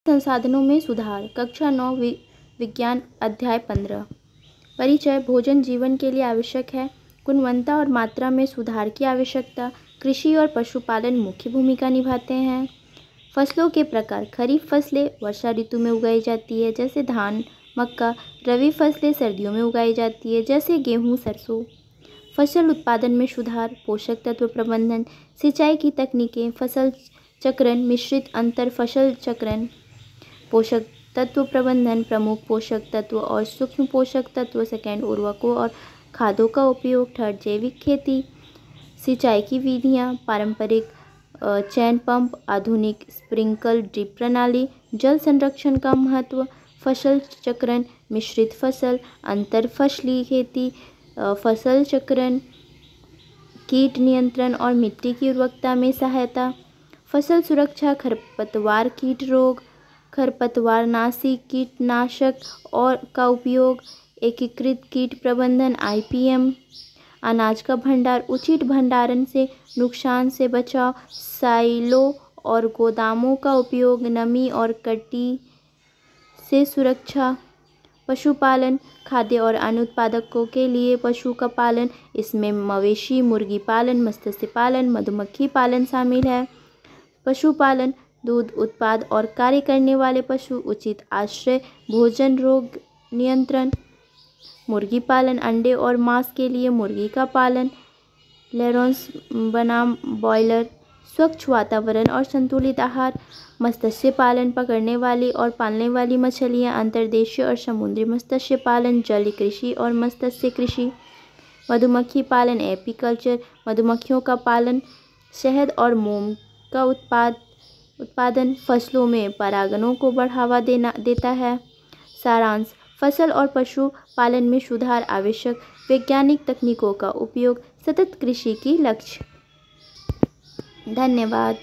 संसाधनों में सुधार। कक्षा 9 विज्ञान अध्याय 15। परिचय। भोजन जीवन के लिए आवश्यक है। गुणवत्ता और मात्रा में सुधार की आवश्यकता। कृषि और पशुपालन मुख्य भूमिका निभाते हैं। फसलों के प्रकार। खरीफ फसलें वर्षा ऋतु में उगाई जाती है जैसे धान, मक्का। रबी फसलें सर्दियों में उगाई जाती है जैसे गेहूँ, सरसों। फसल उत्पादन में सुधार। पोषक तत्व प्रबंधन। सिंचाई की तकनीकें। फसल चक्रण, मिश्रित अंतर फसल चक्रण। पोषक तत्व प्रबंधन। प्रमुख पोषक तत्व और सूक्ष्म पोषक तत्व। सेकेंड, उर्वरकों और खादों का उपयोग। थर्ड, जैविक खेती। सिंचाई की विधियाँ। पारंपरिक चैन पंप, आधुनिक स्प्रिंकल ड्रिप प्रणाली। जल संरक्षण का महत्व। फसल चक्रण, मिश्रित फसल, अंतर फसली खेती, फसल चक्रण, कीट नियंत्रण और मिट्टी की उर्वरकता में सहायता। फसल सुरक्षा, खरपतवार कीट रोग, खरपतवारनाशी कीटनाशक और का उपयोग। एकीकृत कीट प्रबंधन IPM। अनाज का भंडार, उचित भंडारण से नुकसान से बचाव। साइलो और गोदामों का उपयोग, नमी और कटी से सुरक्षा। पशुपालन, खाद्य और अन्य उत्पादकों के लिए पशु का पालन, इसमें मवेशी, मुर्गी पालन, मत्स्य पालन, मधुमक्खी पालन शामिल है। पशुपालन, दूध उत्पाद और कार्य करने वाले पशु, उचित आश्रय, भोजन, रोग नियंत्रण। मुर्गी पालन, अंडे और मांस के लिए मुर्गी का पालन, लेयर्स बनाम बॉयलर। स्वच्छ वातावरण और संतुलित आहार। मत्स्य पालन, पकड़ने वाली और पालने वाली मछलियाँ, अंतर्देशीय और समुद्री मत्स्य पालन, जलीय कृषि और मत्स्य कृषि। मधुमक्खी पालन, एपीकल्चर, मधुमक्खियों का पालन, शहद और मोम का उत्पादन फसलों में परागणों को बढ़ावा देता है। सारांश। फसल और पशु पालन में सुधार आवश्यक। वैज्ञानिक तकनीकों का उपयोग, सतत कृषि की लक्ष्य। धन्यवाद।